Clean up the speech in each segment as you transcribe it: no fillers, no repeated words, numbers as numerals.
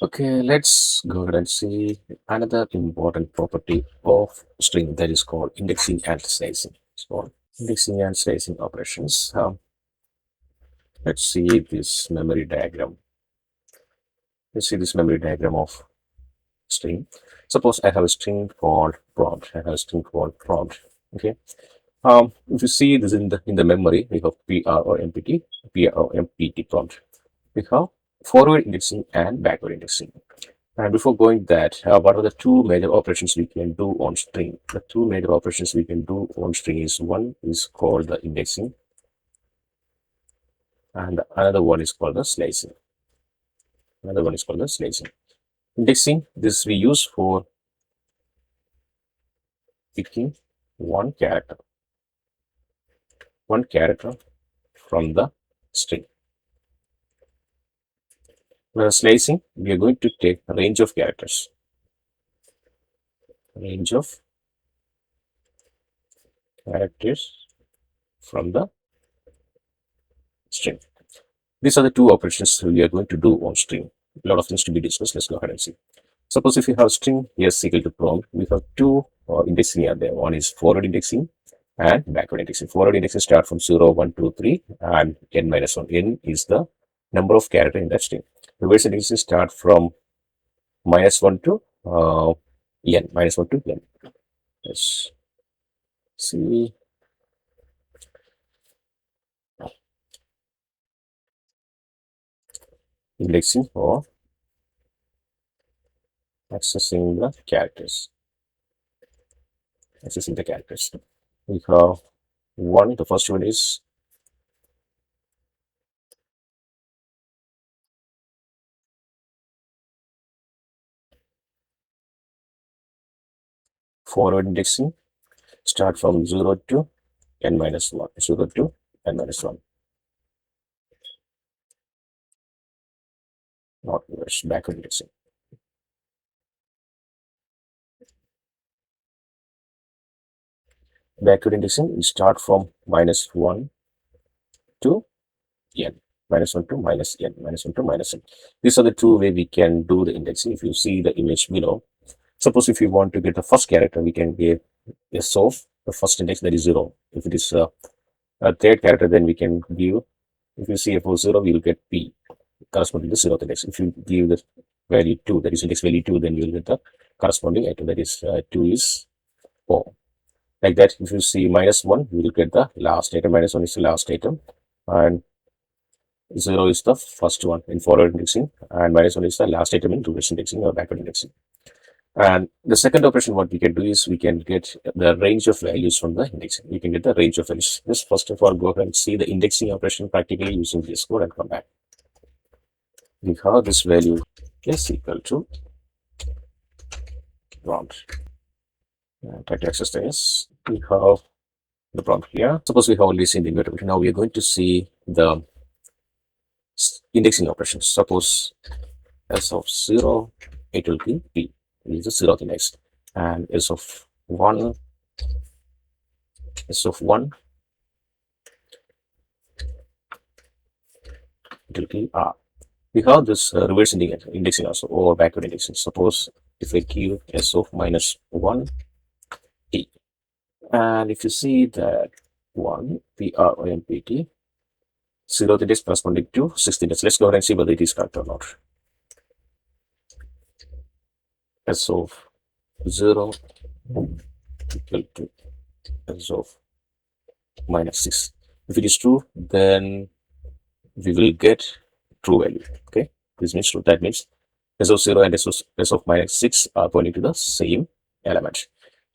Okay, let's go ahead and see another important property of string that is called indexing and slicing. It's called indexing and slicing operations. Let's see this memory diagram. Let's see this memory diagram of string. Suppose I have a string called prompt. I have a string called prompt. Okay. If you see this in the memory, we have prompt. Prompt. We have forward indexing and backward indexing. And before going that, what are the two major operations we can do on string? The two major operations we can do on string is one is called the indexing, and another one is called the slicing. Another one is called the slicing. Indexing, this we use for picking one character, one character from the string. Whereas slicing, we are going to take a range of characters, range of characters from the string. These are the two operations we are going to do on string. A lot of things to be discussed. Let's go ahead and see. Suppose if you have string yes equal to prompt, we have two indexing here there. One is forward indexing and backward indexing. Forward indexing start from 0, 1, 2, 3 and n minus 1. N is the number of character in that string. Reverse indexing start from minus 1 to n, minus 1 to n. Let's see. Indexing or accessing the characters. Accessing the characters. We have one, the first one is forward indexing start from 0 to n minus 1, 0 to n minus 1. Not reverse, backward indexing. Backward indexing, we start from minus 1 to n, minus 1 to minus n, minus 1 to minus n. These are the two way we can do the indexing. If you see the image below, suppose if you want to get the first character, we can give s of the first index, that is 0. If it is a third character, then we can give, if you see f of 0, we will get p corresponding to the 0th index. If you give the value 2, that is index value 2, then you will get the corresponding item, that is 2 is 4. Like that, if you see minus 1, you will get the last item, minus 1 is the last item, and 0 is the first one in forward indexing, and minus 1 is the last item in reverse indexing or backward indexing. And the second operation, what we can do is we can get the range of values from the indexing. We can get the range of values. Just first of all, go ahead and see the indexing operation practically using this code and come back. We have this value is equal to prompt. Try to access this. We have the prompt here. Suppose we have only seen the invertibility. Now we are going to see the indexing operations. Suppose s of 0, it will be p. It is the 0th index. And s of 1, it will be r. We have this reverse indexing also, or backward indexing. Suppose if I give s of minus 1 t, and if you see that 1 prompt 0th index corresponding to 6th index, let's go ahead and see whether it is correct or not. S of 0 equal to s of minus 6. If it is true, then we will get true value. Okay, this means true. That means s of 0 and s of minus 6 are pointing to the same element.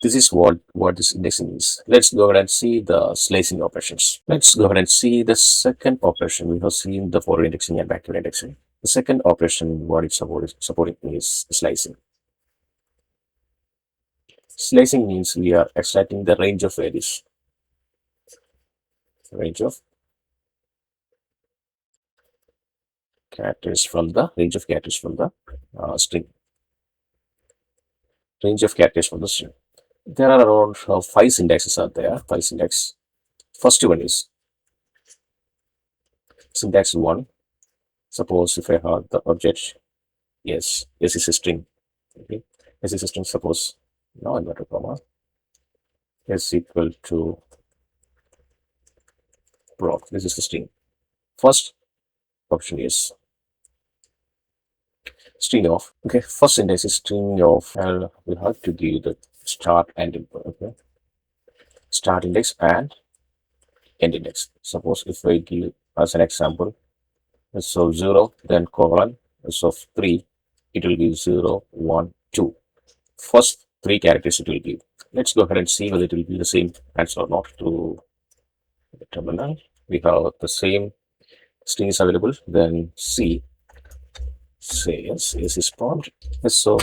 This is what this indexing is. Let's go ahead and see the slicing operations. Let's go ahead and see the second operation. We have seen the forward indexing and backward indexing. The second operation, what it's supporting is slicing. Slicing means we are extracting the range of values. Range of characters from the string. Range of characters from the string. There are around 5 syntaxes are there. 5 syntax. First one is syntax 1. Suppose if I have the object yes, S is a string. Okay, S is a string. Suppose now inverted comma S equal to proc. This is the string. First option is string of. Okay, first index is string of. We have to give the start and end. Okay, start index and end index. Suppose if I give as an example, so 0, then colon, so 3, it will give 0, 1, 2. First three characters it will give. Let's go ahead and see whether it will be the same answer or not. To the terminal, we have the same string is available. Then C says is prompt. So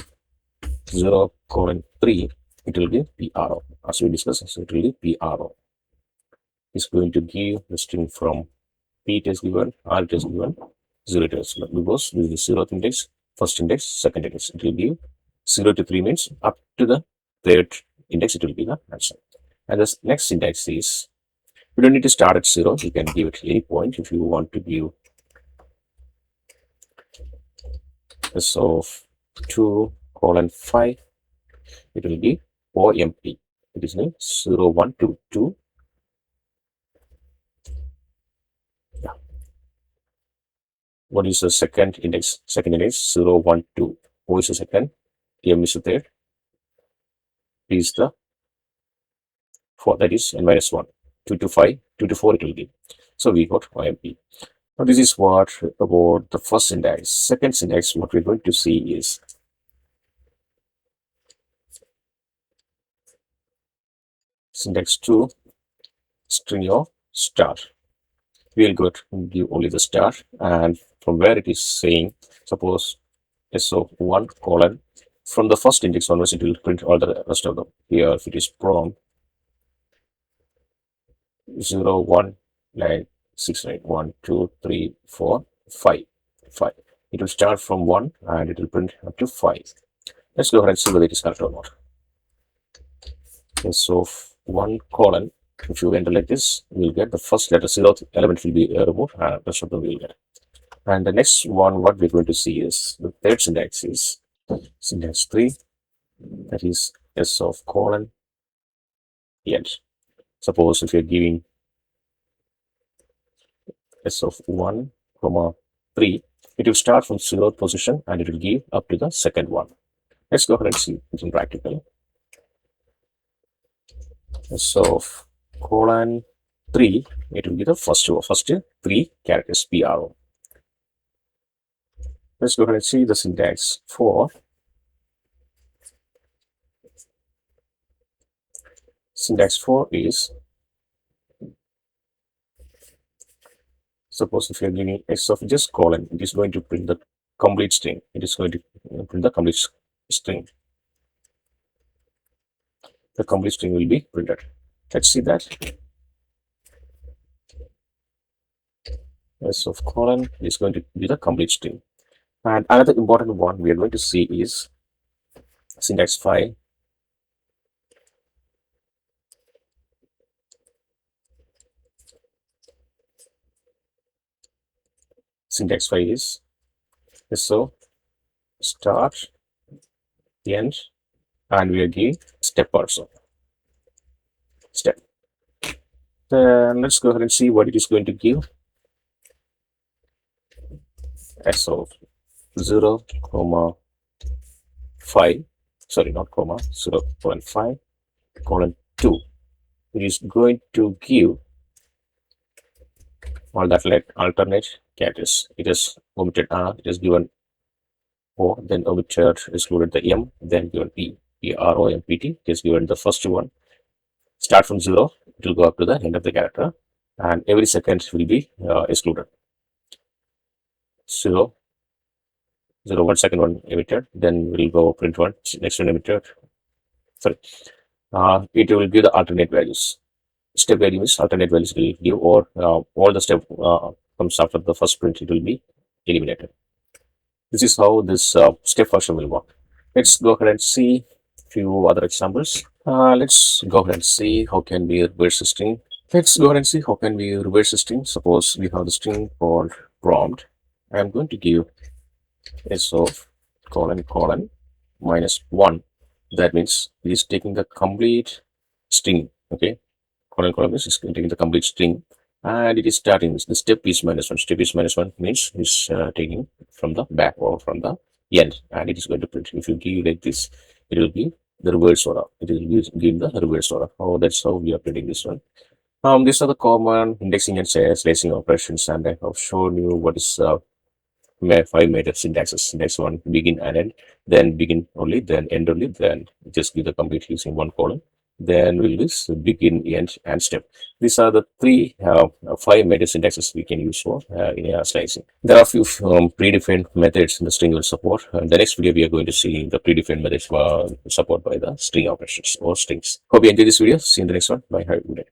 0, colon, 3, it will give PRO. As we discussed, so it will give PRO. Is going to give the string from P it is given, R it is given, 0 it is given. Because this is the 0th index, first index, second index. It will give 0 to 3 means up to the third index, it will be the answer. And the next syntax is, you don't need to start at 0. You can give it any point. If you want to give s of 2, colon, 5, it will be OMP. It is named 0, 1, 2, 2. Yeah. What is the second index? Second index 0, 1, 2. O is the second, M is the third, P is the fourth, that is n minus 1. 2 to 5, 2 to 4 it will be. So we got OMP. Now this is what about the first syntax. Second syntax, what we're going to see is syntax 2, string of star. We'll go to give only the star, and from where it is saying, suppose S of 1, colon, from the first index onwards, it will print all the rest of them. Here, if it is prompt 0, 1, 9, 6, 9, 1, 2, 3, 4, 5, 5. It will start from 1 and it will print up to 5. Let's go ahead and see whether it is correct or not. Okay, so 1, colon, if you enter like this, you will get the first letter, 0th element will be removed, and the rest of them will get. And the next one, what we're going to see is the third syntax is syntax 3, that is S of colon, end. Suppose if you're giving S of 1, comma 3, it will start from 0th position and it will give up to the second one. Let's go ahead and see it in practical. S of colon 3, it will be the first 3 characters, PRO. Let's go ahead and see the syntax for syntax 4 is, suppose if you're giving S of just colon, it is going to print the complete string. It is going to print the complete string. The complete string will be printed. Let's see that. S of colon is going to be the complete string. And another important one we are going to see is syntax 5. Syntax 5 is so start, end, and we are giving step also. Step. Then let's go ahead and see what it is going to give. S of 0, comma 5, sorry, not comma, 0, colon 5, colon 2. It is going to give all that like alternate characters. It is omitted R, it is given O, then omitted excluded the M, then given P. PROMPT, it is given the first one. Start from 0, it will go up to the end of the character, and every second will be excluded. 0, 0, 1 second one emitted, then we'll go print 1, next one emitted. Sorry, it will give the alternate values. Step values, alternate values will give, or all the step comes after the first print, it will be eliminated. This is how this step function will work. Let's go ahead and see a few other examples. Let's go ahead and see how can we reverse a string. Let's go ahead and see how can we reverse a string. Suppose we have the string called prompt. I'm going to give S of colon minus 1. That means it is taking the complete string. Okay, colon is taking the complete string, and it is starting this. The step is minus 1. Step is minus 1 means it's taking from the back or from the end, and it is going to print. If you give like this, it will be the reverse order. It will give the reverse order. Oh, that's how we are printing this one. These are the common indexing and slicing operations, and I have shown you what is 5 method syntaxes. Next one, begin and end, then begin only, then end only, then just give the complete using one column. Then we'll use begin, end, and step. These are the 5 method syntaxes we can use for in slicing. There are a few predefined methods in the string will support. In the next video, we are going to see the predefined methods support by the string operations or strings. Hope you enjoyed this video. See you in the next one. Bye. Have a good day.